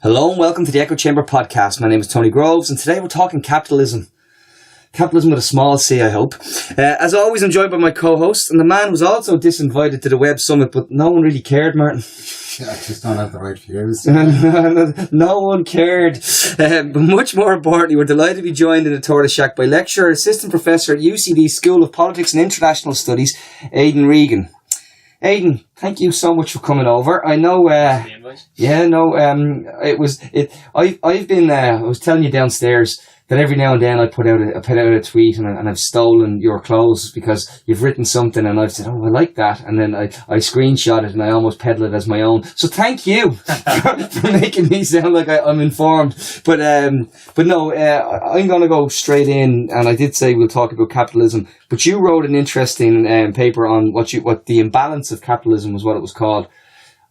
Hello and welcome to the Echo Chamber podcast. My name is Tony Groves and today we're talking capitalism. Capitalism with a small c, I hope. As always, I'm joined by my co-host, and the man was also disinvited to the Web Summit, but no one really cared, Martin. Yeah, I just don't have the right views. No one cared. But much more importantly, we're delighted to be joined in the Tortoise Shack by lecturer, assistant professor at UCD School of Politics and International Studies, Aidan Regan. Aidan, thank you so much for coming over. I know, I was telling you downstairs that every now and then I put out a tweet and I've stolen your clothes because you've written something and I've said, oh, I like that. And then I screenshot it and I almost peddle it as my own. So thank you for making me sound like I'm informed. But no, I'm going to go straight in, and I did say we'll talk about capitalism, but you wrote an interesting paper on what the imbalance of capitalism was what it was called.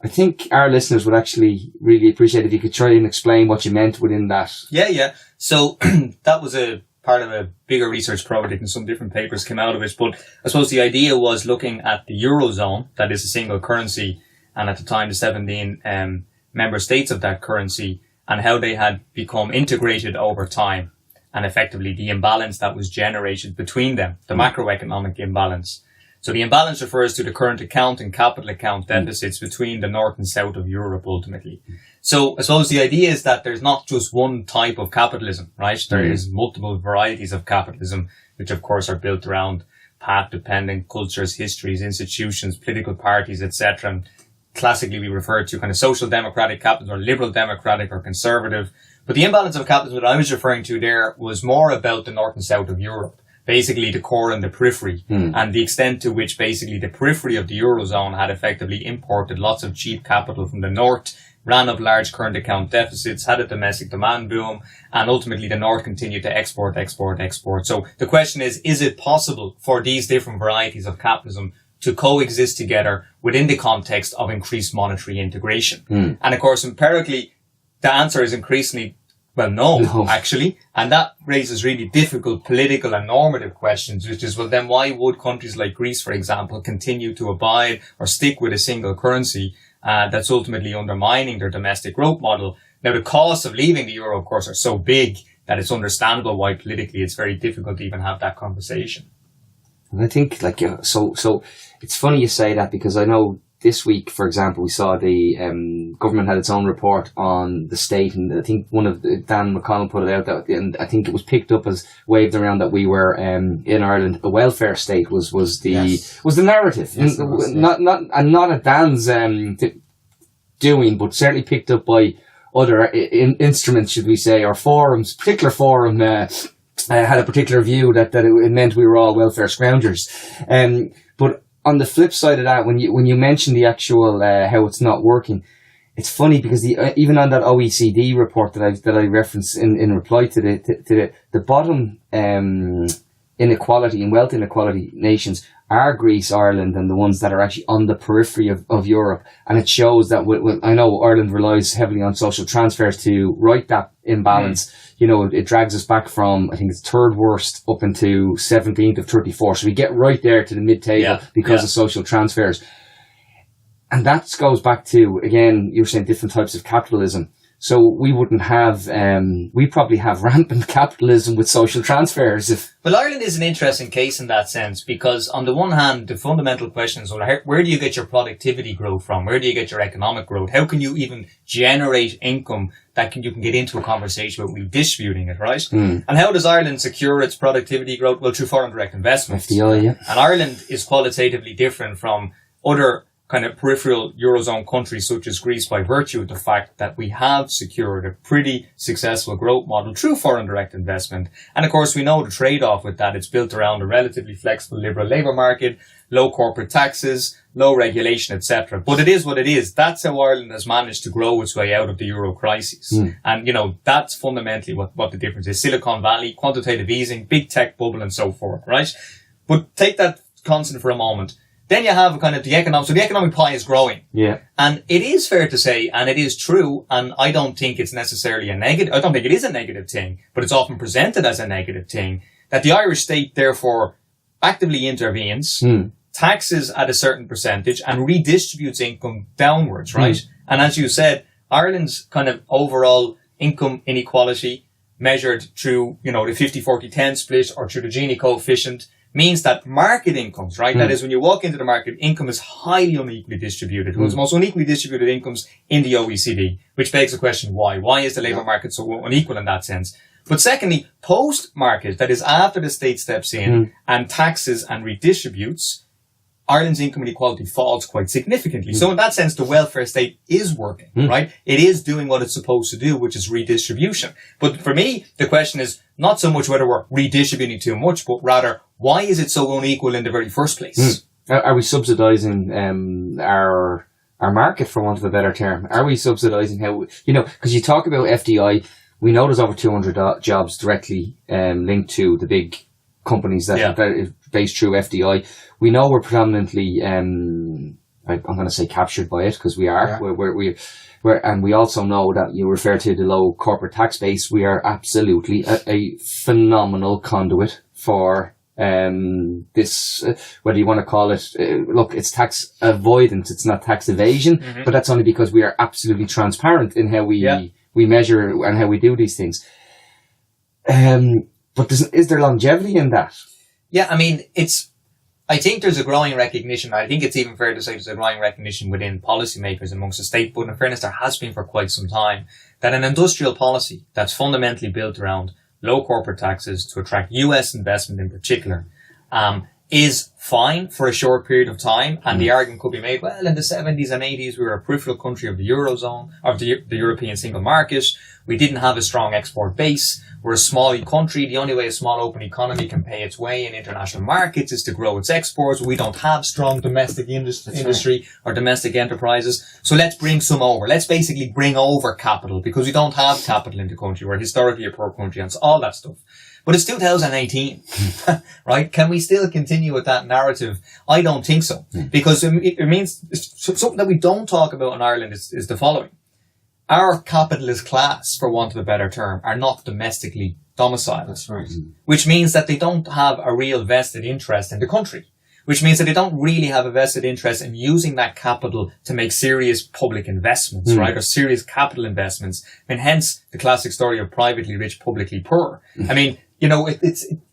I think our listeners would actually really appreciate if you could try and explain what you meant within that. Yeah. So that was a part of a bigger research project and some different papers came out of it. But I suppose the idea was looking at the Eurozone, that is a single currency, and at the time the 17 member states of that currency, and how they had become integrated over time, and effectively the imbalance that was generated between them, the macroeconomic imbalance. So the imbalance refers to the current account and capital account deficits between the north and south of Europe ultimately. So I suppose the idea is that there's not just one type of capitalism, right? There is multiple varieties of capitalism, which of course are built around path-dependent cultures, histories, institutions, political parties, etc. And classically we refer to kind of social democratic capitalism or liberal democratic or conservative. But the imbalance of capitalism that I was referring to there was more about the north and south of Europe. Basically the core and the periphery, and the extent to which basically the periphery of the Eurozone had effectively imported lots of cheap capital from the north, ran up large current account deficits, had a domestic demand boom, and ultimately the north continued to export. So the question is it possible for these different varieties of capitalism to coexist together within the context of increased monetary integration? And of course, empirically, the answer is increasingly well, no, actually. And that raises really difficult political and normative questions, which is, well, then why would countries like Greece, for example, continue to abide or stick with a single currency that's ultimately undermining their domestic growth model? Now, the costs of leaving the euro, of course, are so big that it's understandable why politically it's very difficult to even have that conversation. And I think, so it's funny you say that, because I know this week, for example, we saw the government had its own report on the state, and I think Dan McConnell put it out that, and I think it was picked up as waved around that we were in Ireland a welfare state was the narrative, yes, not at Dan's doing, but certainly picked up by other instruments, should we say, or forums. Particular forum had a particular view that it meant we were all welfare scroungers, but on the flip side of that, when you mention the actual how it's not working, it's funny because even on that OECD report that I referenced in reply to the bottom inequality and wealth inequality nations are Greece, Ireland, and the ones that are actually on the periphery of Europe. And it shows that I know Ireland relies heavily on social transfers to right that imbalance. You know, it drags us back from, I think it's third worst up into 17th of 34. So we get right there to the mid-table because of social transfers. And that goes back to, again, you were saying different types of capitalism. So we wouldn't have, we probably have rampant capitalism with social transfers. Well, Ireland is an interesting case in that sense, because on the one hand, the fundamental question is, where do you get your productivity growth from? Where do you get your economic growth? How can you even generate income that you can get into a conversation about redistributing it, right? And how does Ireland secure its productivity growth? Well, through foreign direct investment. FDI, yeah. And Ireland is qualitatively different from other kind of peripheral Eurozone countries such as Greece by virtue of the fact that we have secured a pretty successful growth model through foreign direct investment. And of course, we know the trade-off with that. It's built around a relatively flexible liberal labour market, low corporate taxes, low regulation, etc. But it is what it is. That's how Ireland has managed to grow its way out of the euro crisis. And, that's fundamentally what the difference is. Silicon Valley, quantitative easing, big tech bubble and so forth, right? But take that constant for a moment. Then you have kind of the economic pie is growing. Yeah. And it is fair to say, and it is true, and I don't think it's necessarily a negative, I don't think it is a negative thing, but it's often presented as a negative thing, that the Irish state therefore actively intervenes, taxes at a certain percentage, and redistributes income downwards, right? And as you said, Ireland's kind of overall income inequality measured through, the 50-40-10 split or through the Gini coefficient means that market incomes, right? That is, when you walk into the market, income is highly unequally distributed. One of the most unequally distributed incomes in the OECD, which begs the question, why? Why is the labour market so unequal in that sense? But secondly, post-market, that is after the state steps in and taxes and redistributes, Ireland's income inequality falls quite significantly. So in that sense, the welfare state is working, right? It is doing what it's supposed to do, which is redistribution. But for me, the question is not so much whether we're redistributing too much, but rather, why is it so unequal in the very first place? Are we subsidising our market, for want of a better term? Are we subsidising how, because you talk about FDI, we know there's over 200 jobs directly linked to the big companies that are based through FDI. We know we're predominantly, I'm going to say captured by it, because we are. Yeah. And we also know that you refer to the low corporate tax base. We are absolutely a phenomenal conduit for this, whether you want to call it, look, it's tax avoidance, it's not tax evasion, but that's only because we are absolutely transparent in how we measure and how we do these things. But is there longevity in that? Yeah, I mean, I think there's a growing recognition. I think it's even fair to say there's a growing recognition within policymakers amongst the state, but in fairness, there has been for quite some time, that an industrial policy that's fundamentally built around low corporate taxes to attract US investment in particular, is fine for a short period of time. And the argument could be made, well, in the 70s and 80s, we were a peripheral country of the Eurozone, of the European single market. We didn't have a strong export base. We're a small country. The only way a small open economy can pay its way in international markets is to grow its exports. We don't have strong domestic industry or domestic enterprises. So let's bring some over. Let's basically bring over capital, because we don't have capital in the country. We're historically a poor country and all that stuff. But it's 2018, right? Can we still continue with that narrative? I don't think so. Because it means something that we don't talk about in Ireland is the following. Our capitalist class, for want of a better term, are not domestically domiciled. That's right. Which means that they don't have a real vested interest in the country. Which means that they don't really have a vested interest in using that capital to make serious public investments, right? Or serious capital investments. And hence the classic story of privately rich, publicly poor. I mean,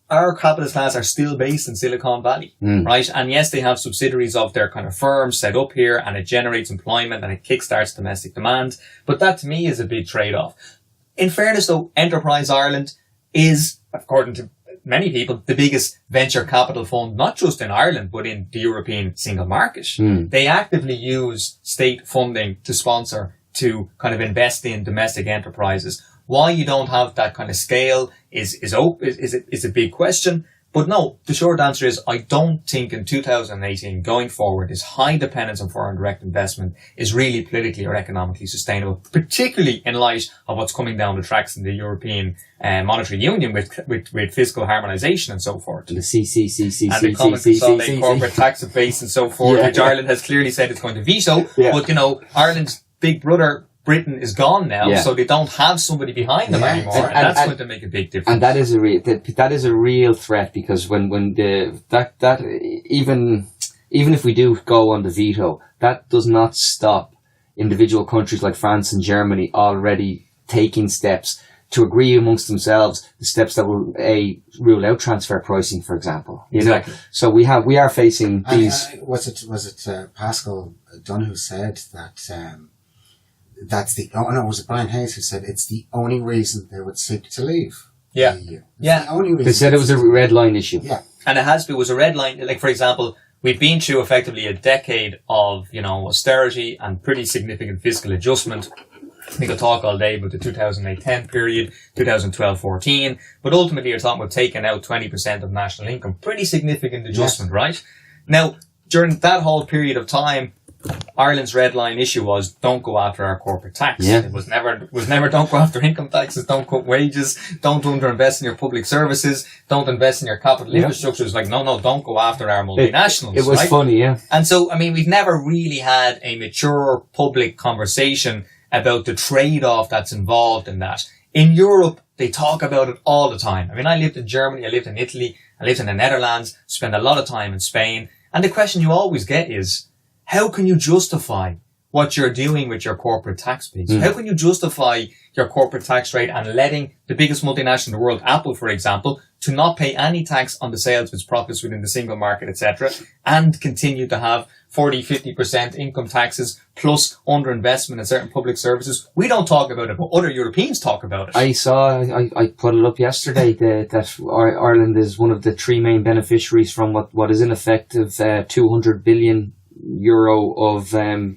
our capitalist class are still based in Silicon Valley, right? And yes, they have subsidiaries of their kind of firms set up here, and it generates employment and it kickstarts domestic demand. But that to me is a big trade-off. In fairness though, Enterprise Ireland is, according to many people, the biggest venture capital fund, not just in Ireland, but in the European single market. They actively use state funding to sponsor, to kind of invest in domestic enterprises. Why you don't have that kind of scale is a big question. But no, the short answer is I don't think in 2018 going forward, this high dependence on foreign direct investment is really politically or economically sustainable, particularly in light of what's coming down the tracks in the European Monetary Union with fiscal harmonisation and so forth. The CCCCC. And the Common Consolidated Corporate Tax Base and so forth, which Ireland has clearly said it's going to veto. But, Ireland's big brother, Britain, is gone now, so they don't have somebody behind them anymore, and that's going to make a big difference. And that is a real threat, because even if we do go on the veto, that does not stop individual countries like France and Germany already taking steps to agree amongst themselves the steps that will rule out transfer pricing, for example. Exactly. So we are facing these. Was it Pascal Dunn who said that? Was it Brian Hayes who said it's the only reason they would seek to leave the EU? Yeah. The only reason. They said it was a red line issue. Yeah. And it was a red line. Like, for example, we've been through effectively a decade of, austerity and pretty significant fiscal adjustment. We could talk all day about the 2008-10 period, 2012-14, but ultimately you're talking about taking out 20% of national income. Pretty significant adjustment, right? Now, during that whole period of time, Ireland's red line issue was don't go after our corporate tax. It was never don't go after income taxes, don't cut wages, don't underinvest in your public services, don't invest in your capital infrastructure. It's like, no, don't go after our multinationals. It was funny, And so, we've never really had a mature public conversation about the trade-off that's involved in that. In Europe, they talk about it all the time. I lived in Germany, I lived in Italy, I lived in the Netherlands, spent a lot of time in Spain, and the question you always get is, how can you justify what you're doing with your corporate tax base. How can you justify your corporate tax rate and letting the biggest multinational in the world, Apple, for example, to not pay any tax on the sales of its profits within the single market, etc., and continue to have 40-50% income taxes plus underinvestment in certain public services? We don't talk about it, but other Europeans talk about it. I put it up yesterday that Ireland is one of the three main beneficiaries from what is in effect of 200 billion euro of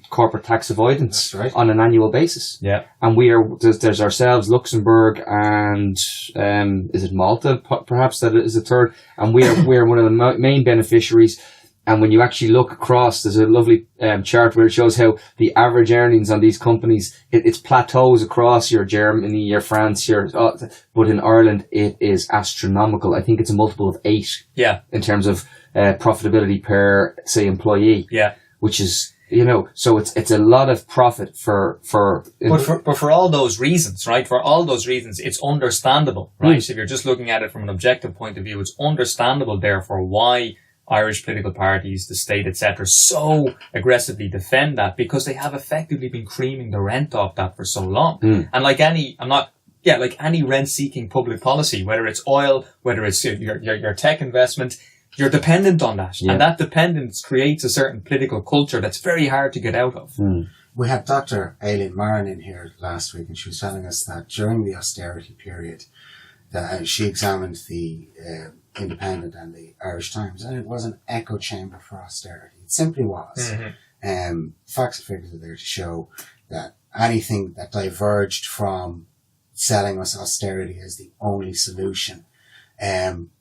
corporate tax avoidance on an annual basis. Yeah. And there's ourselves, Luxembourg, and is it Malta perhaps that is a third, and we're one of the main beneficiaries. And when you actually look across, there's a lovely chart where it shows how the average earnings on these companies, it's plateaus across your Germany, your France, but in Ireland it is astronomical. I think it's a multiple of 8 in terms of profitability per, say, employee. Yeah. Which is, so it's a lot of profit for But for all those reasons, right? For all those reasons, it's understandable, right? If you're just looking at it from an objective point of view, it's understandable, therefore, why Irish political parties, the state, etc., so aggressively defend that, because they have effectively been creaming the rent off that for so long. And like any rent-seeking public policy, whether it's oil, whether it's your tech investment, you're dependent on that. And that dependence creates a certain political culture that's very hard to get out of. We had Dr. Aidan Regan in here last week, and she was telling us that during the austerity period, that she examined the Independent and the Irish Times, and it was an echo chamber for austerity. It simply was. Facts and figures are there to show that anything that diverged from selling us austerity as the only solution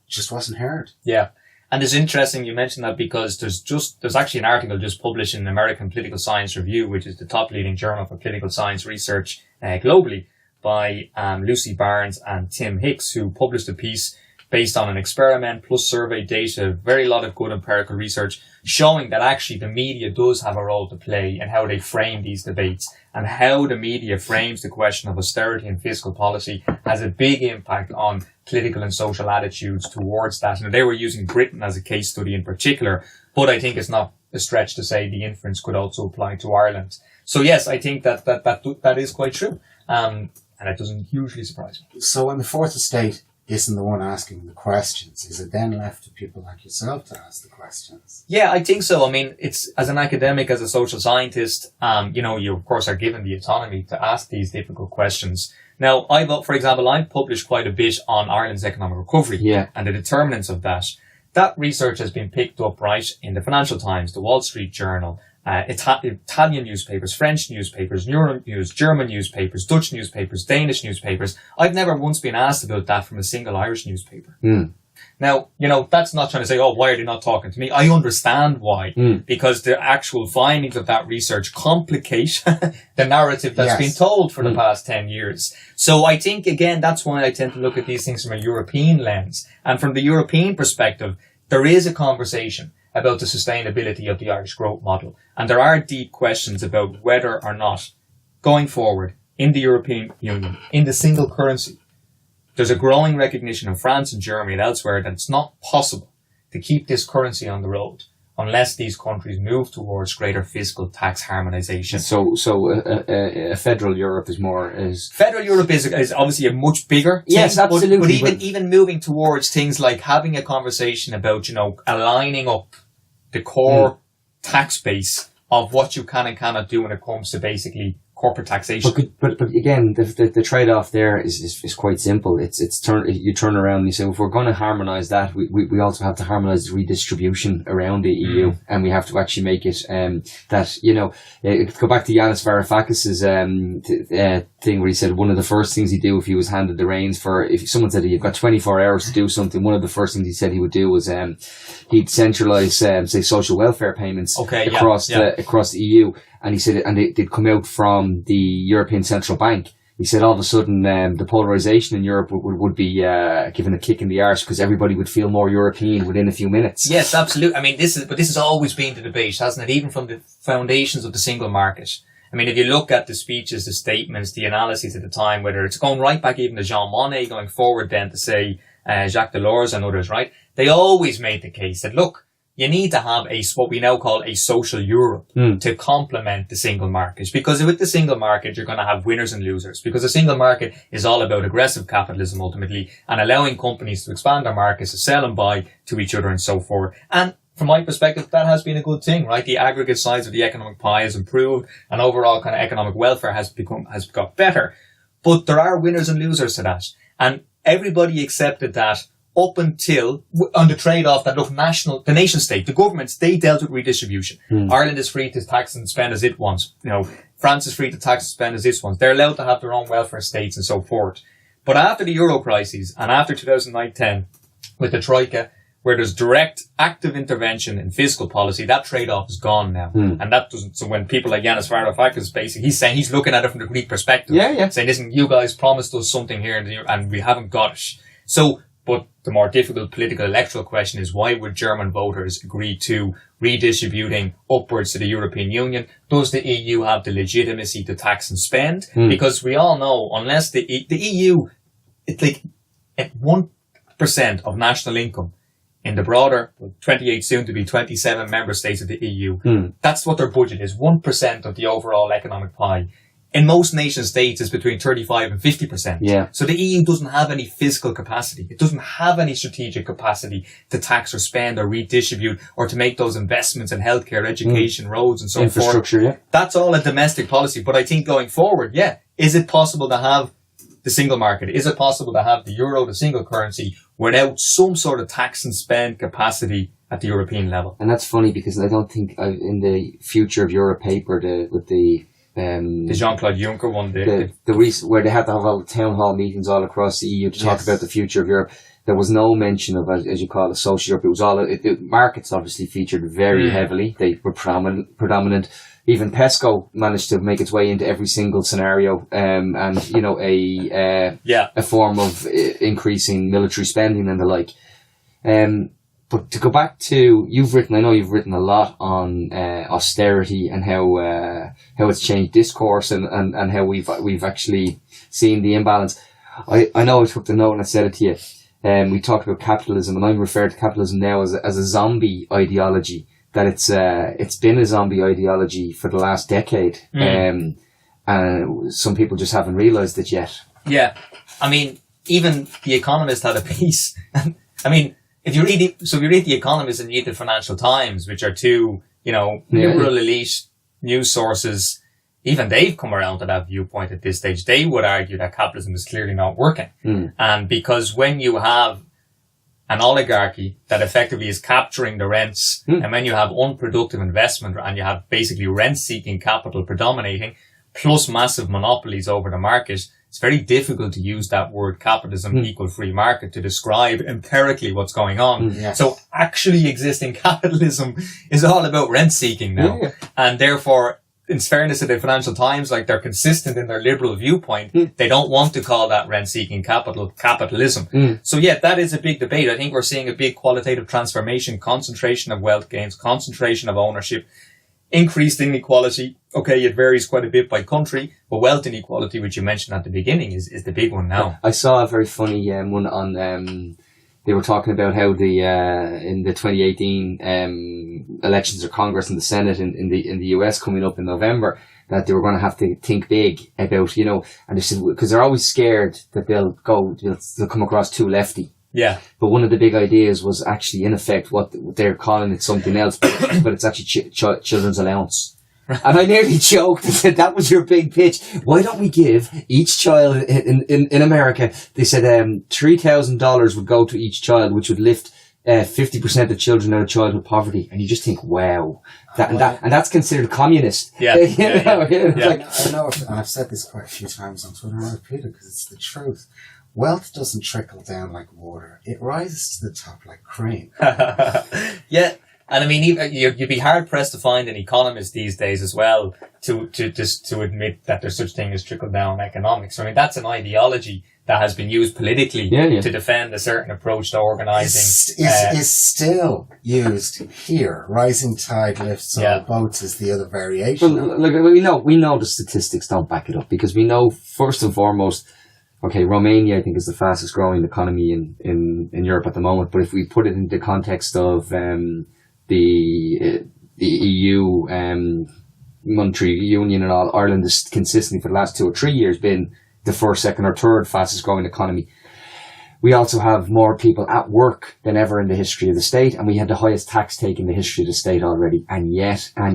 just wasn't heard. Yeah. And it's interesting you mentioned that, because there's actually an article just published in the American Political Science Review, which is the top leading journal for political science research globally, by Lucy Barnes and Tim Hicks, who published a piece based on an experiment plus survey data, very lot of good empirical research, showing that actually the media does have a role to play in how they frame these debates, and how the media frames the question of austerity and fiscal policy has a big impact on political and social attitudes towards that. And they were using Britain as a case study in particular, but I think it's not a stretch to say the inference could also apply to Ireland. So yes, I think that is quite true. And it doesn't hugely surprise me. So when the Fourth Estate isn't the one asking the questions, is it then left to people like yourself to ask the questions? Yeah, I think so. I mean, it's, as an academic, as a social scientist, you of course are given the autonomy to ask these difficult questions. Now, I've published quite a bit on Ireland's economic recovery and the determinants of that. That research has been picked up, right, in the Financial Times, the Wall Street Journal, Italian newspapers, French newspapers, Euro News, German newspapers, Dutch newspapers, Danish newspapers. I've never once been asked about that from a single Irish newspaper. Now, that's not trying to say, why are they not talking to me? I understand why, because the actual findings of that research complicate the narrative that's been told for the past 10 years. So I think, again, that's why I tend to look at these things from a European lens. And from the European perspective, there is a conversation about the sustainability of the Irish growth model. And there are deep questions about whether or not, going forward, in the European Union, in the single currency, there's a growing recognition in France and Germany and elsewhere that it's not possible to keep this currency on the road unless these countries move towards greater fiscal tax harmonization. So a federal Europe Federal Europe is obviously a much bigger thing. Yes, absolutely. But even moving towards things like having a conversation about, aligning up the core tax base of what you can and cannot do when it comes to basically corporate taxation. But again, the trade-off there is quite simple. You turn around and you say, well, if we're going to harmonise that, we also have to harmonise the redistribution around the EU, and we have to actually make it go back to Yanis Varoufakis's thing where he said one of the first things he'd do if he was handed the reins if someone said you've got 24 hours to do something, one of the first things he said he would do was he'd centralise say social welfare payments across the EU. And he said, and they'd come out from the European Central Bank. He said all of a sudden the polarisation in Europe would be given a kick in the arse because everybody would feel more European within a few minutes. Yes, absolutely. I mean, this has always been the debate, hasn't it? Even from the foundations of the single market. I mean, if you look at the speeches, the statements, the analyses at the time, whether it's going right back even to Jean Monnet, going forward then to say Jacques Delors and others, right? They always made the case that, look, you need to have what we now call a social Europe to complement the single market. Because with the single market, you're going to have winners and losers. Because the single market is all about aggressive capitalism ultimately, and allowing companies to expand their markets, to sell and buy to each other and so forth. And from my perspective, that has been a good thing, right? The aggregate size of the economic pie has improved, and overall kind of economic welfare has got better. But there are winners and losers to that. And everybody accepted that up until, on the trade-off that, look, the nation state, the governments, they dealt with redistribution. Ireland is free to tax and spend as it wants. France is free to tax and spend as it wants. They're allowed to have their own welfare states and so forth. But after the Euro crisis and after 2009-10, with the Troika, where there's direct active intervention in fiscal policy, that trade-off is gone now. And that doesn't, so when people like Yanis Varoufakis basically, he's saying, he's looking at it from the Greek perspective. Saying, listen, you guys promised us something here and we haven't got it. So, but the more difficult political electoral question is, why would German voters agree to redistributing upwards to the European Union? Does the EU have the legitimacy to tax and spend? Because we all know, unless the EU, it's like at 1% of national income in the broader 28, soon to be 27 member states of the EU, that's what their budget is, 1% of the overall economic pie. In most nation states, it's between 35 and 50%. So the EU doesn't have any fiscal capacity. It doesn't have any strategic capacity to tax or spend or redistribute or to make those investments in healthcare, education, roads and so forth. Infrastructure, That's all a domestic policy. But I think going forward, is it possible to have the single market? Is it possible to have the euro, the single currency, without some sort of tax and spend capacity at the European level? And that's funny because I don't think in the Future of Europe paper with the Jean-Claude Juncker one, the recent, where they had to have all the town hall meetings all across the EU to talk about the future of Europe, there was no mention of, as you call it, social Europe. It was all, the markets obviously featured very heavily. They were predominant. Even PESCO managed to make its way into every single scenario, and a form of increasing military spending and the like. But to go back to, I know you've written a lot on austerity and how it's changed discourse and how we've actually seen the imbalance. I know I took the note and I said it to you. We talked about capitalism, and I'm referring to capitalism now as a zombie ideology. That it's been a zombie ideology for the last decade. And some people just haven't realised it yet. Yeah. I mean, even The Economist had a piece. I mean, if you read The Economist and you read the Financial Times, which are two, liberal elite news sources, even they've come around to that viewpoint at this stage. They would argue that capitalism is clearly not working. And because when you have an oligarchy that effectively is capturing the rents, and when you have unproductive investment and you have basically rent-seeking capital predominating, plus massive monopolies over the market, it's very difficult to use that word capitalism, equal free market, to describe empirically what's going on. So actually existing capitalism is all about rent-seeking now. And therefore, in fairness to the Financial Times, like, they're consistent in their liberal viewpoint. They don't want to call that rent-seeking capitalism. So that is a big debate. I think we're seeing a big qualitative transformation, concentration of wealth gains, concentration of ownership, increased inequality. Okay, it varies quite a bit by country, but wealth inequality, which you mentioned at the beginning, is the big one now. I saw a very funny one on, they were talking about how in the 2018 elections of Congress and the Senate in the US coming up in November, that they were going to have to think big about, and they said, because they're always scared that they'll come across too lefty. But one of the big ideas was actually, in effect, what they're calling it something else, but it's actually children's allowance. And I nearly joked and said, that was your big pitch. Why don't we give each child in America, they said, $3,000 would go to each child, which would lift 50% of children out of childhood poverty. And you just think, wow, and that's considered communist. I know, and I've said this quite a few times on Twitter, and I repeat it because it's the truth. Wealth doesn't trickle down like water. It rises to the top like cream. And I mean, you'd be hard pressed to find an economist these days as well to admit that there's such thing as trickle down economics. I mean, that's an ideology that has been used politically to defend a certain approach to organising. Is still used here. Rising tide lifts all boats is the other variation. Well, look, we know the statistics don't back it up, because we know, first and foremost, okay, Romania, I think, is the fastest growing economy in Europe at the moment. But if we put it in the context of the EU monetary union and all, Ireland has consistently for the last 2 or 3 years been the first, second or third fastest growing economy. We also have more people at work than ever in the history of the state, and we had the highest tax take in the history of the state already. And yet, I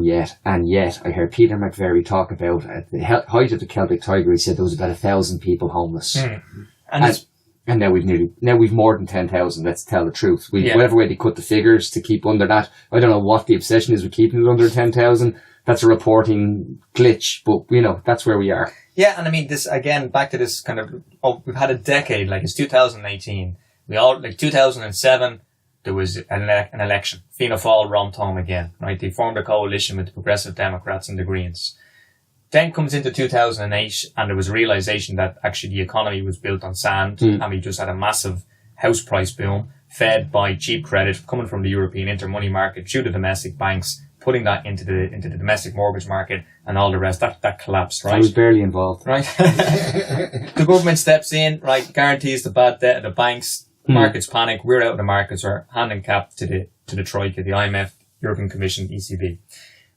heard Peter McVerry talk about at the height of the Celtic Tiger, he said there was about 1,000 people homeless. And now we've more than 10,000, let's tell the truth. Whatever way they cut the figures to keep under that, I don't know what the obsession is with keeping it under 10,000. That's a reporting glitch, but that's where we are. Yeah, and I mean, this, again, back to this kind of, we've had a decade, like it's 2018. 2007, there was an election. Fianna Fáil romped home again, right? They formed a coalition with the Progressive Democrats and the Greens. Then comes into 2008, and there was a realization that actually the economy was built on sand, and we just had a massive house price boom, fed by cheap credit coming from the European intermoney market through the domestic banks, putting that into the domestic mortgage market and all the rest. That collapsed, right? I was barely involved. Right. The government steps in, right, guarantees the bad debt of the banks, markets panic, we're out of the markets, we're handing cap to the Troika, the IMF, European Commission, ECB.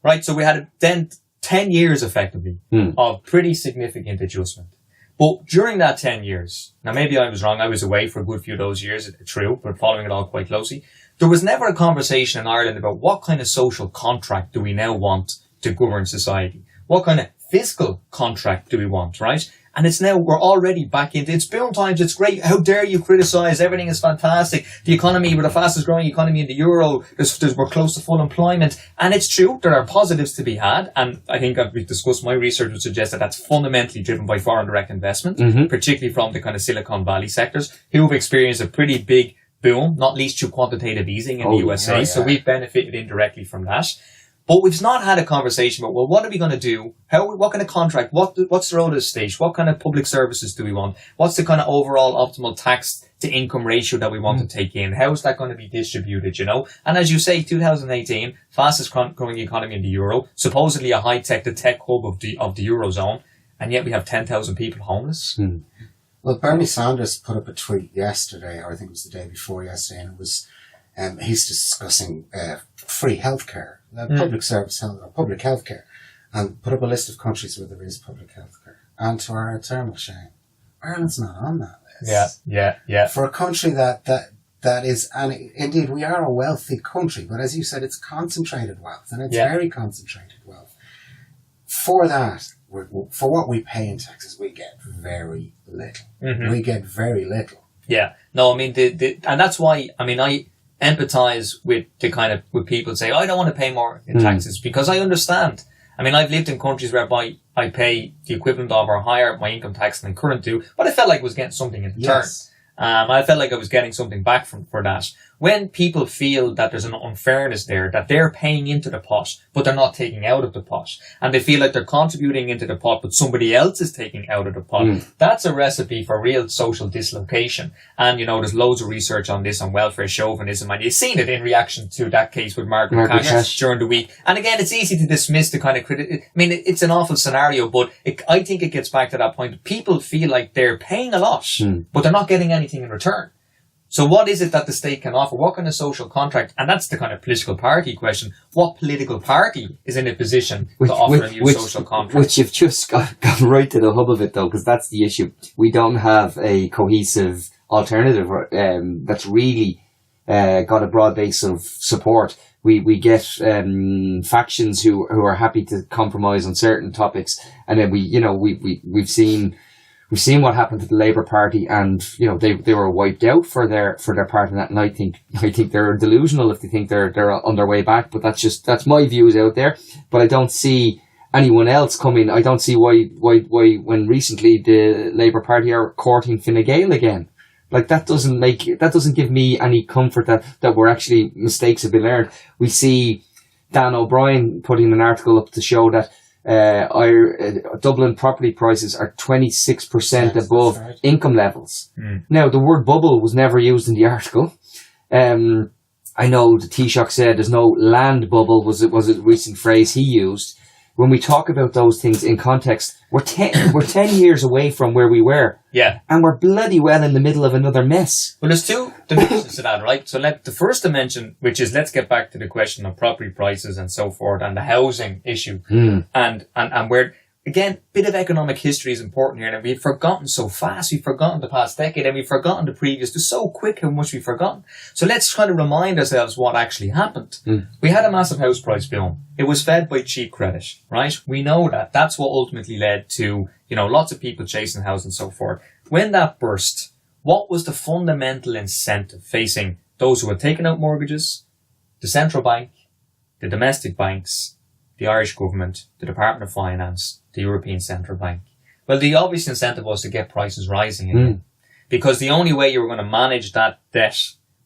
Right, so we had then 10 years effectively of pretty significant adjustment. But during that 10 years, now maybe I was wrong, I was away for a good few of those years, true, but following it all quite closely, there was never a conversation in Ireland about what kind of social contract do we now want to govern society? What kind of fiscal contract do we want, right? And it's now, we're already back into, it's boom times, it's great, how dare you criticise, everything is fantastic, the economy, we're the fastest growing economy in the Euro, we're close to full employment, and it's true, there are positives to be had, and I think we've discussed, my research would suggest that that's fundamentally driven by foreign direct investment, particularly from the kind of Silicon Valley sectors, who have experienced a pretty big boom, not least through quantitative easing in the USA, so we've benefited indirectly from that. But we've not had a conversation about, well, what are we going to do? What kind of contract? What's the role of the state? What kind of public services do we want? What's the kind of overall optimal tax to income ratio that we want to take in? How is that going to be distributed, And as you say, 2018, fastest growing economy in the Euro, supposedly a the tech hub of the Eurozone, and yet we have 10,000 people homeless. Well, Bernie Sanders put up a tweet yesterday, or I think it was the day before yesterday, and it was, he's discussing free healthcare. Public service health, or public healthcare, and put up a list of countries where there is public healthcare. And to our eternal shame, Ireland's not on that list. Yeah. For a country that is, and indeed we are a wealthy country, but as you said, it's concentrated wealth, and it's very concentrated wealth. For that, for what we pay in taxes, we get very little. We get very little. Yeah. No, I mean, and that's why, I mean, I empathize with with people say, I don't want to pay more in taxes, because I understand. I mean, I've lived in countries whereby I pay the equivalent of or higher my income tax than current do, but I felt like I was getting something in return. I felt like I was getting something back for that. When people feel that there's an unfairness there, that they're paying into the pot, but they're not taking out of the pot, and they feel like they're contributing into the pot, but somebody else is taking out of the pot, that's a recipe for real social dislocation. And, there's loads of research on this, on welfare chauvinism, and you've seen it in reaction to that case with Margaret Cash during the week. And again, it's easy to dismiss the kind of I mean, it's an awful scenario, but I think it gets back to that point. People feel like they're paying a lot, but they're not getting anything in return. So what is it that the state can offer? What kind of social contract? And that's the kind of political party question. What political party is in a position to offer a new social contract? Which you've just got right to the hub of it, though, because that's the issue. We don't have a cohesive alternative that's really got a broad base of support. We get factions who are happy to compromise on certain topics, and then we've seen what happened to the Labour Party, and they were wiped out for their part in that. And I think they're delusional if they think they're on their way back. But that's my views out there. But I don't see anyone else coming. I don't see why when recently the Labour Party are courting Fine Gael again. Like, that doesn't give me any comfort that we're actually, mistakes have been learned. We see Dan O'Brien putting an article up to show that Dublin property prices are 26% above income levels. Now, the word bubble was never used in the article. I know the Taoiseach said there's no land bubble was a recent phrase he used. when we talk about those things in context, we're 10 years away from where we were. Yeah. And we're bloody well in the middle of another mess. Well, there's two dimensions to that, right? So the first dimension, which is, let's get back to the question of property prices and so forth and the housing issue. And where, again, bit of economic history is important here. And we've forgotten so fast. We've forgotten the past decade and we've forgotten the previous. It's so quick how much we've forgotten. So let's try to remind ourselves what actually happened. We had a massive house price boom. It was fed by cheap credit, right? We know that. That's what ultimately led to, lots of people chasing houses and so forth. When that burst, what was the fundamental incentive facing those who had taken out mortgages, the central bank, the domestic banks, the Irish government, the Department of Finance, the European Central Bank? Well, the obvious incentive was to get prices rising again. Because the only way you were going to manage that debt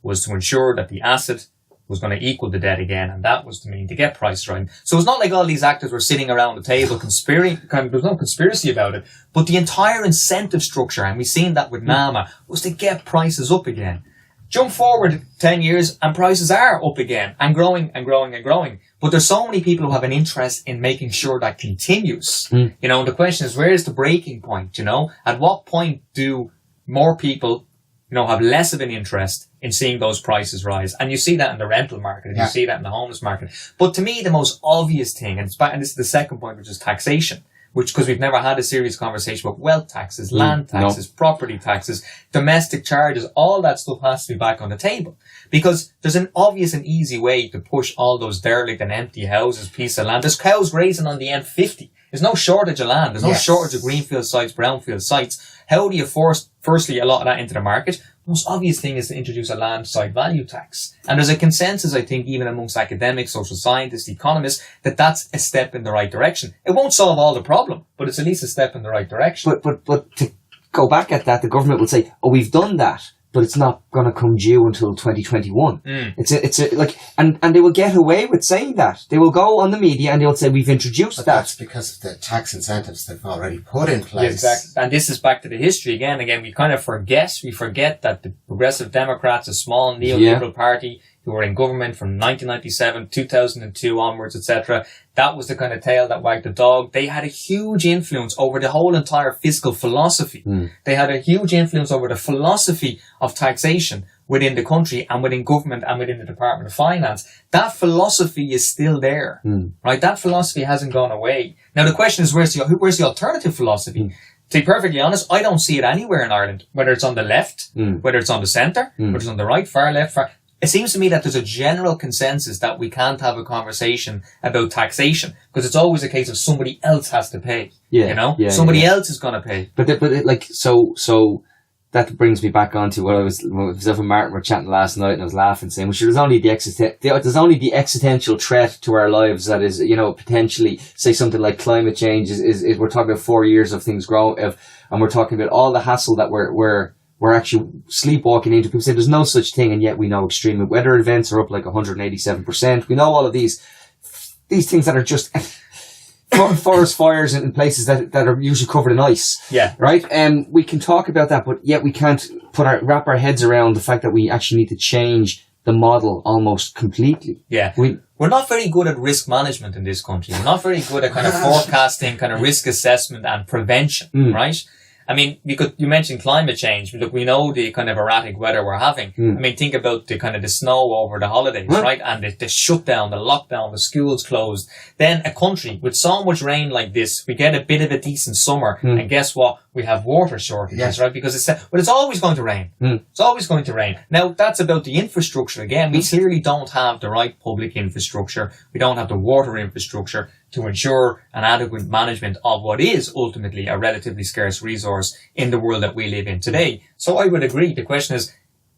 was to ensure that the asset was going to equal the debt again, and that was to mean to get prices right. So it's not like all these actors were sitting around the table conspiring, there's no conspiracy about it, but the entire incentive structure, and we've seen that with NAMA, was to get prices up again. Jump forward 10 years and prices are up again and growing and growing and growing. But there's so many people who have an interest in making sure that continues. The question is, where is the breaking point, At what point do more people, have less of an interest in seeing those prices rise? And you see that in the rental market, and you see that in the homeless market. But to me, the most obvious thing, and this is the second point, which is taxation, because we've never had a serious conversation about wealth taxes, land taxes, property taxes, domestic charges, all that stuff has to be back on the table. Because there's an obvious and easy way to push all those derelict and empty houses, piece of land. There's cows grazing on the M50. There's no shortage of land. There's no shortage of greenfield sites, brownfield sites. How do you force, firstly, a lot of that into the market? The most obvious thing is to introduce a land site value tax. And there's a consensus, I think, even amongst academics, social scientists, economists, that that's a step in the right direction. It won't solve all the problem, but it's at least a step in the right direction. But to go back at that, the government will say, "Oh, we've done that, but it's not going to come due until 2021. And they will get away with saying that. They will go on the media and they'll say, "We've introduced that." That's because of the tax incentives they've already put in place. Yeah, exactly. And this is back to the history again. We kind of forget that the Progressive Democrats, a small neoliberal party who were in government from 1997, 2002 onwards, etc., that was the kind of tail that wagged the dog. They had a huge influence over the whole entire fiscal philosophy. They had a huge influence over the philosophy of taxation within the country and within government and within the Department of Finance. That philosophy is still there, right? That philosophy hasn't gone away. Now the question is, where's the alternative philosophy? To be perfectly honest, I don't see it anywhere in Ireland, whether it's on the left, whether it's on the centre, whether it's on the right, far left, far... It seems to me that there's a general consensus that we can't have a conversation about taxation because it's always a case of somebody else has to pay. Somebody else is going to pay. So that brings me back onto what myself and Martin were chatting last night, and I was laughing, saying, there's only the existential threat to our lives that is, potentially, say something like climate change is we're talking about 4 years of things growing, and we're talking about all the hassle that we're actually sleepwalking into. People say there's no such thing, and yet we know extreme weather events are up like 187%. We know all of these things that are just forest fires in places that are usually covered in ice. Yeah. Right? We can talk about that, but yet we can't wrap our heads around the fact that we actually need to change the model almost completely. Yeah. We're not very good at risk management in this country. We're not very good at kind of forecasting, kind of risk assessment and prevention, right? You mentioned climate change. Look, we know the kind of erratic weather we're having. Think about the kind of the snow over the holidays, right? And the shutdown, the lockdown, the schools closed. Then a country with so much rain like this, we get a bit of a decent summer. And guess what? We have water shortages, right? Because it's always going to rain. It's always going to rain. Now, that's about the infrastructure again. We clearly don't have the right public infrastructure. We don't have the water infrastructure to ensure an adequate management of what is ultimately a relatively scarce resource in the world that we live in today. So I would agree. The question is,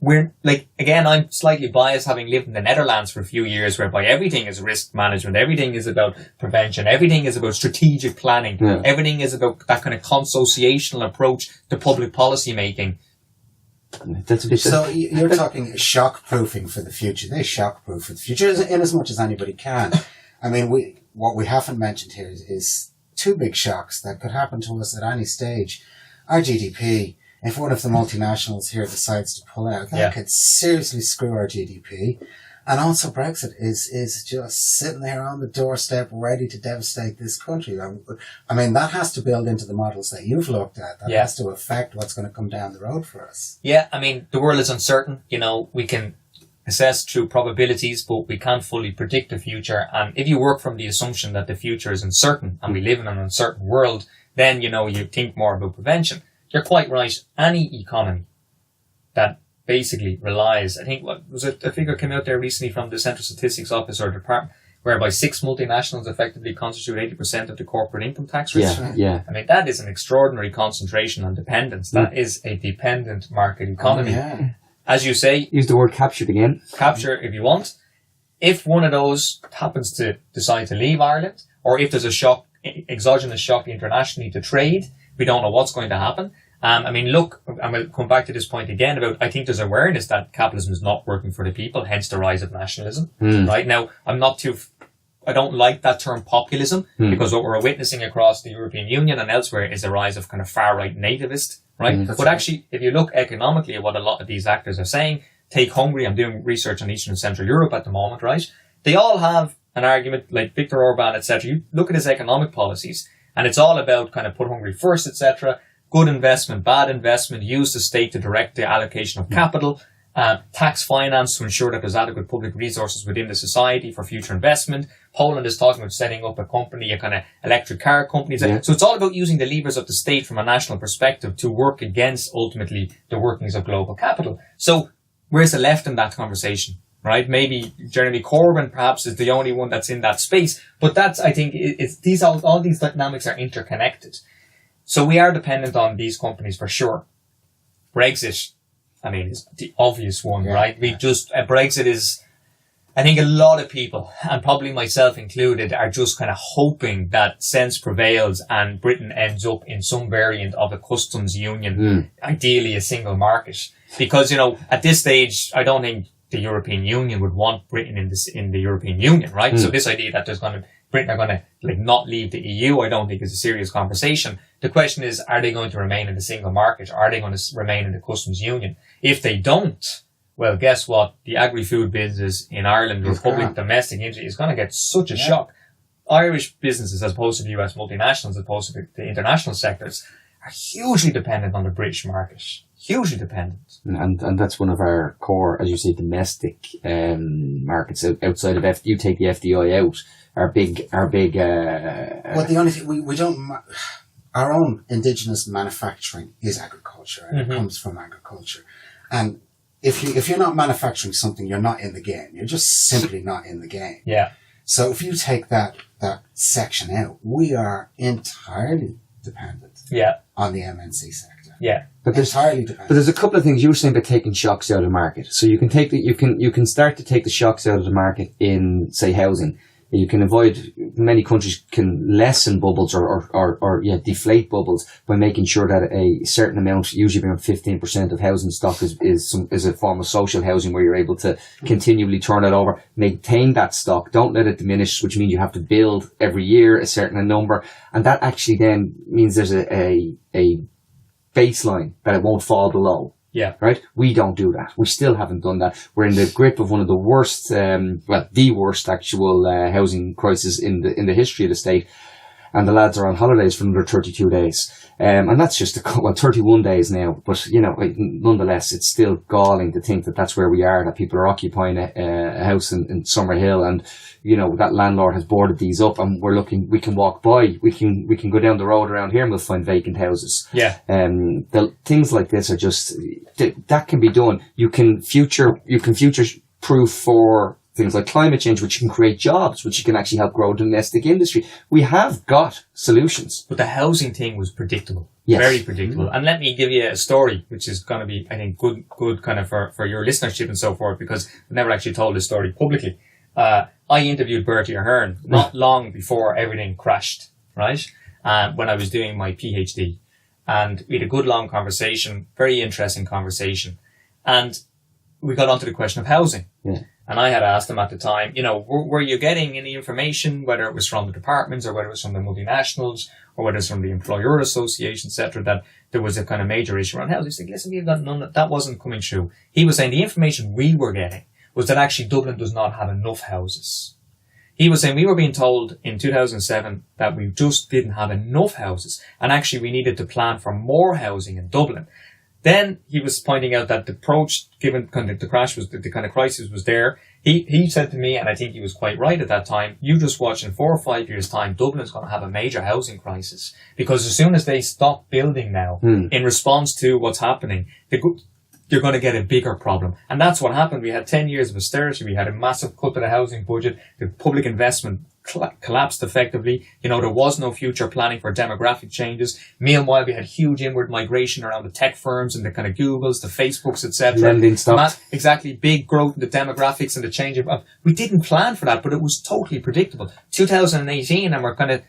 I'm slightly biased having lived in the Netherlands for a few years, whereby everything is risk management, everything is about prevention, everything is about strategic planning, everything is about that kind of consociational approach to public policy making. So you're talking shock-proofing for the future. They shock-proof for the future in as much as anybody can. What we haven't mentioned here is two big shocks that could happen to us at any stage. Our GDP, if one of the multinationals here decides to pull out, that could seriously screw our GDP. And also Brexit is just sitting there on the doorstep ready to devastate this country. I mean, that has to build into the models that you've looked at. That has to affect what's going to come down the road for us. Yeah, I mean, the world is uncertain. You know, we can assess through probabilities, but we can't fully predict the future. And if you work from the assumption that the future is uncertain and we live in an uncertain world, then, you know, you think more about prevention. You're quite right. Any economy that basically relies, I think, what was it, a figure came out there recently from the Central Statistics Office or Department, whereby 6 multinationals effectively constitute 80% of the corporate income tax rate. Yeah. I mean, that is an extraordinary concentration on dependence. That is a dependent market economy. As you say, use the word captured again. Capture if you want. If one of those happens to decide to leave Ireland, or if there's a shock, exogenous shock internationally to trade, we don't know what's going to happen. I mean, look, and we'll come back to this point again about, I think there's awareness that capitalism is not working for the people, hence the rise of nationalism. Right now, I don't like that term populism, because what we're witnessing across the European Union and elsewhere is a rise of kind of far-right nativist, right? But actually, if you look economically at what a lot of these actors are saying, take Hungary, I'm doing research on Eastern and Central Europe at the moment, right? They all have an argument, like Viktor Orban, etc. You look at his economic policies, and it's all about kind of put Hungary first, etc. Good investment, bad investment, use the state to direct the allocation of capital, tax finance to ensure that there's adequate public resources within the society for future investment. Poland is talking about setting up a company, a kind of electric car company. So it's all about using the levers of the state from a national perspective to work against, ultimately, the workings of global capital. So where's the left in that conversation? Right? Maybe Jeremy Corbyn perhaps is the only one that's in that space. But that's, I think, all these dynamics are interconnected. So we are dependent on these companies for sure. Brexit, I mean, is the obvious one, right? Brexit is, I think a lot of people, and probably myself included, are just kind of hoping that sense prevails and Britain ends up in some variant of a customs union, ideally a single market. Because, you know, at this stage, I don't think the European Union would want Britain in the European Union, right? So this idea that Britain are going to not leave the EU, I don't think is a serious conversation. The question is, are they going to remain in the single market? Or are they going to remain in the customs union? If they don't, well, guess what? The agri-food business in Ireland, the public domestic industry, is going to get such a shock. Irish businesses, as opposed to the US multinationals, as opposed to the international sectors, are hugely dependent on the British market. Hugely dependent. And that's one of our core, as you say, domestic markets outside of you take the FDI out. Our big. Well, the only thing we don't. Our own indigenous manufacturing is agriculture, and it comes from agriculture. And if you're not manufacturing something, you're not in the game. You're just simply not in the game. Yeah. So if you take that section out, we are entirely dependent. On the MNC sector. Yeah. But there's a couple of things you were saying about taking shocks out of the market. So you can start to take the shocks out of the market in, say, housing. You can avoid, many countries can lessen bubbles or deflate bubbles by making sure that a certain amount, usually around 15% of housing stock is a form of social housing where you're able to continually turn it over, maintain that stock, don't let it diminish, which means you have to build every year a certain number. And that actually then means there's a baseline that it won't fall below. Yeah. Right? We don't do that. We still haven't done that. We're in the grip of one of the worst, the worst actual housing crisis in the history of the state. And the lads are on holidays for another 32 days. And that's just 31 days now. But, you know, nonetheless, it's still galling to think that that's where we are, that people are occupying a house in Summerhill, and, you know, that landlord has boarded these up, and we can walk by, we can go down the road around here and we'll find vacant houses. Yeah. Things like this are just, that can be done. You can future proof for things like climate change, which can create jobs, which you can actually help grow domestic industry. We have got solutions. But the housing thing was predictable. Yes. Very predictable. And let me give you a story, which is going to be, I think, good kind of for your listenership and so forth, because I've never actually told this story publicly. I interviewed Bertie Ahern not long before everything crashed, right? When I was doing my PhD. And we had a good long conversation, very interesting conversation. And we got onto the question of housing. Yeah. And I had asked him at the time, you know, were you getting any information, whether it was from the departments or whether it was from the multinationals or whether it's from the employer association, etc., that there was a kind of major issue around housing? He said, listen, we've got none, that wasn't coming through. He was saying the information we were getting was that actually Dublin does not have enough houses. He was saying we were being told in 2007 that we just didn't have enough houses, and actually we needed to plan for more housing in Dublin. Then he was pointing out that the approach, given kind of the crash was, the kind of crisis was there. He said to me, and I think he was quite right at that time, you just watch in 4 or 5 years' time, Dublin's going to have a major housing crisis. Because as soon as they stop building now, in response to what's happening, you're going to get a bigger problem. And that's what happened. We had 10 years of austerity. We had a massive cut to the housing budget. The public investment collapsed effectively. You know, there was no future planning for demographic changes. Meanwhile, we had huge inward migration around the tech firms and the kind of Googles, the Facebooks, etc. Lending stopped. Exactly. Big growth in the demographics and the change of... We didn't plan for that, but it was totally predictable. 2018, and we're kind of...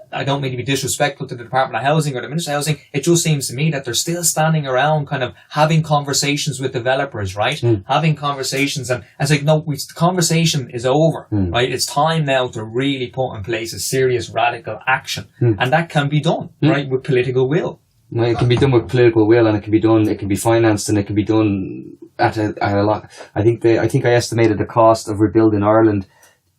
I don't mean to be disrespectful to the Department of Housing or the Ministry of Housing. It just seems to me that they're still standing around kind of having conversations with developers, right? Having conversations, and it's like, no, the conversation is over, right? It's time now to really put in place a serious radical action. And that can be done, right, with political will. Well, it can be done with political will, and it can be financed, and it can be done at a lot. I think I estimated the cost of rebuilding Ireland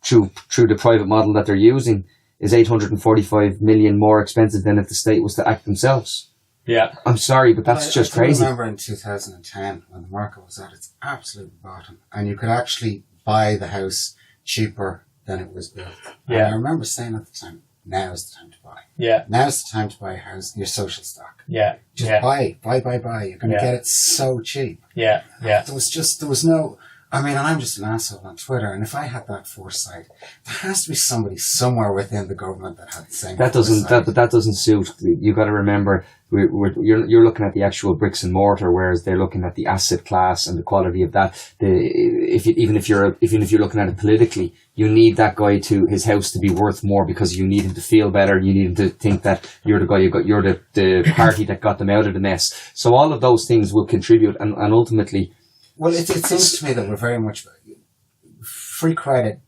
through the private model that they're using is 845 million more expensive than if the state was to act themselves. Yeah. I'm sorry, but that's just crazy. I remember in 2010 when the market was at its absolute bottom and you could actually buy the house cheaper than it was built. Yeah. And I remember saying at the time, now is the time to buy. Yeah. Now's the time to buy a house, your social stock. Yeah. Just buy. You're going to get it so cheap. Yeah. Yeah. There was no... I mean, I'm just an asshole on Twitter, and if I had that foresight, there has to be somebody somewhere within the government that had the same. That doesn't suit. You got to remember, you're looking at the actual bricks and mortar, whereas they're looking at the asset class and the quality of that. Even if you're looking at it politically, you need that guy his house to be worth more because you need him to feel better. You need him to think that you're the guy you're the party that got them out of the mess. So all of those things will contribute, and ultimately. Well, it seems to me that we're very much, free credit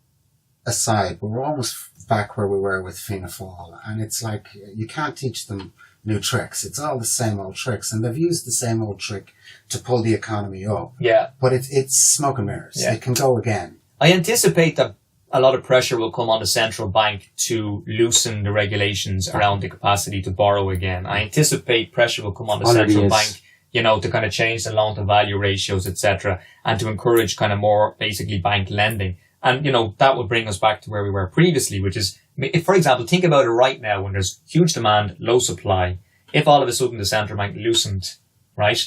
aside, but we're almost back where we were with Fianna Fáil. And it's like, you can't teach them new tricks. It's all the same old tricks. And they've used the same old trick to pull the economy up. Yeah. But it's smoke and mirrors. Yeah. It can go again. I anticipate that a lot of pressure will come on the central bank to loosen the regulations around the capacity to borrow again. I anticipate pressure will come on the central bank, you know, to kind of change the loan to value ratios, etc., and to encourage kind of more basically bank lending. And, you know, that will bring us back to where we were previously, which is, if, for example, think about it right now when there's huge demand, low supply. If all of a sudden the central bank loosened, right,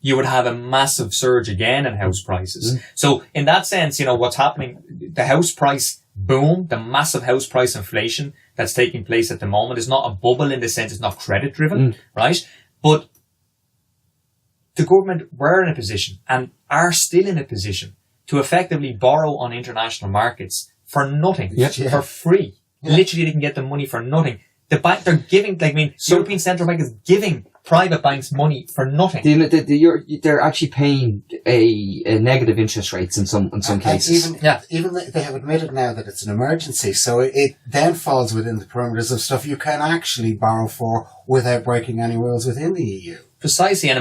you would have a massive surge again in house prices. So in that sense, you know, what's happening, the house price boom, the massive house price inflation that's taking place at the moment is not a bubble in the sense it's not credit driven, right? But the government were in a position and are still in a position to effectively borrow on international markets for nothing, for free. Literally, they can get the money for nothing. The bank, they're giving, European Central Bank is giving private banks money for nothing. They're actually paying a negative interest rates in some cases. Even they have admitted now that it's an emergency, so it then falls within the parameters of stuff you can actually borrow for without breaking any rules within the EU. Precisely, and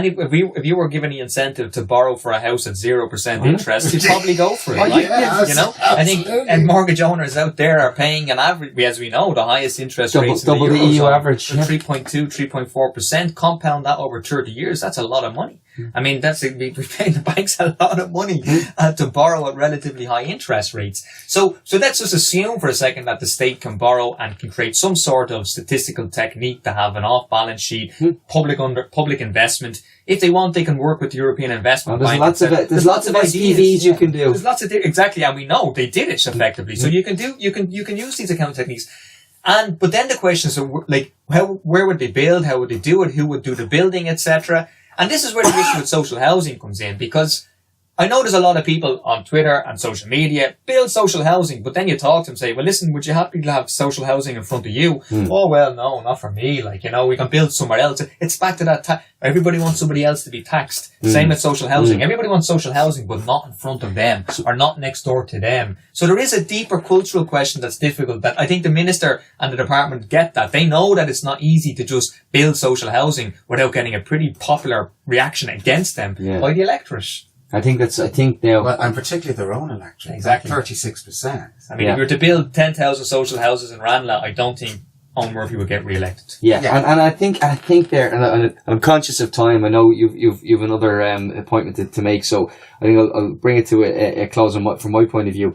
if you were given the incentive to borrow for a house at 0% interest, you'd probably go for it. You know, I think mortgage owners out there are paying an average, as we know, the highest interest rates double in the EU average, 3.2, 3.4%. Compound that over 30 years, that's a lot of money. I mean, we're paying the banks a lot of money to borrow at relatively high interest rates. So let's just assume for a second that the state can borrow and can create some sort of statistical technique to have an off-balance sheet, public investment. If they want, they can work with the European Investment Bank. There's lots of SPVs you can do. There's lots of exactly, and we know they did it effectively. So you can use these account techniques. But then the question is, where would they build? How would they do it? Who would do the building, etc.? And this is where the issue with social housing comes in, because I know there's a lot of people on Twitter and social media build social housing, but then you talk to them and say, well, listen, would you happy to have social housing in front of you? Oh, well, no, not for me. We can build somewhere else. It's back to that. Everybody wants somebody else to be taxed. Same with social housing. Everybody wants social housing, but not in front of them or not next door to them. So there is a deeper cultural question that's difficult that I think the minister and the department get that. They know that it's not easy to just build social housing without getting a pretty popular reaction against them by the electorate. I think now. Well, and particularly their own electorate. Exactly. 36%. I mean, if you were to build 10,000 social houses in Ranelagh, I don't think Owen Murphy would get re-elected. Yeah. And I think there, and I'm conscious of time. I know you've another appointment to make, so I think I'll bring it to a close from my point of view.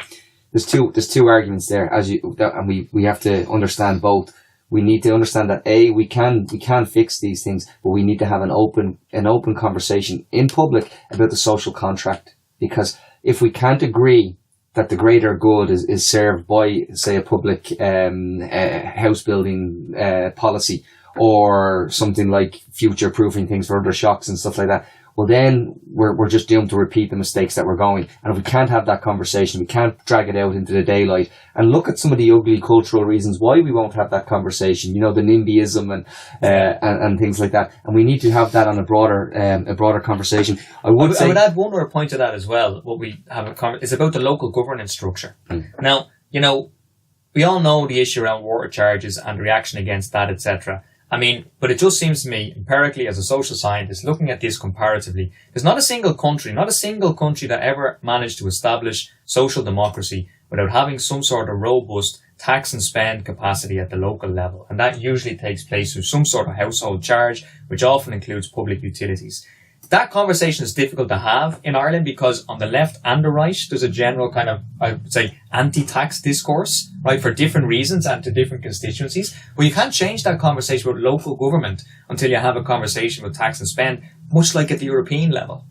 There's two arguments there, and we have to understand both. We need to understand that we can fix these things, but we need to have an open conversation in public about the social contract. Because if we can't agree that the greater good is served by, say, a public house building policy, or something like future proofing things for other shocks and stuff like that, well then we're just doomed to repeat the mistakes that we're going. And if we can't have that conversation, we can't drag it out into the daylight and look at some of the ugly cultural reasons why we won't have that conversation, the NIMBYism and things like that. And we need to have that on a broader conversation. I would add one more point to that as well. What we have is about the local governance structure. Now, we all know the issue around water charges and reaction against that, etc. I mean, but it just seems to me, empirically as a social scientist, looking at this comparatively, there's not a single country that ever managed to establish social democracy without having some sort of robust tax and spend capacity at the local level. And that usually takes place through some sort of household charge, which often includes public utilities. That conversation is difficult to have in Ireland because on the left and the right, there's a general kind of, I would say, anti-tax discourse, right, for different reasons and to different constituencies. But you can't change that conversation with local government until you have a conversation with tax and spend, much like at the European level.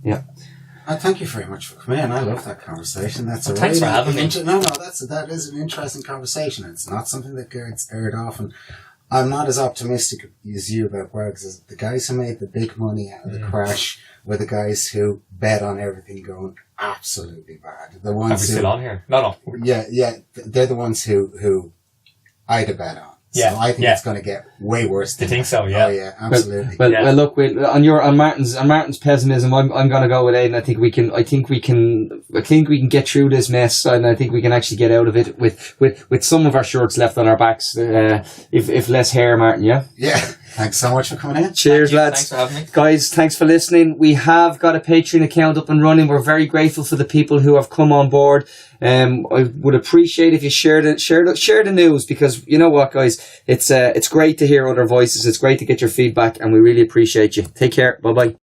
Yeah. Thank you very much for coming in. I love that conversation. Thanks for having me. That is an interesting conversation. It's not something that gets aired often. I'm not as optimistic as you about Wales, because the guys who made the big money out of the crash were the guys who bet on everything going absolutely bad. The ones Are we still on here? No. Yeah, they're the ones who I'd have bet on. Yeah, so I think it's going to get way worse. You think so? Yeah. Oh yeah, absolutely. Well, look, on Martin's pessimism, I'm going to go with Aidan. I think we can get through this mess, and I think we can actually get out of it with some of our shirts left on our backs, if less hair, Martin. Yeah. Yeah. Thanks so much for coming in. Cheers, lads. Thanks for having me. Guys, thanks for listening. We have got a Patreon account up and running. We're very grateful for the people who have come on board. I would appreciate if you share the news, because you know what, guys, it's great to hear other voices. It's great to get your feedback, and we really appreciate you. Take care. Bye bye.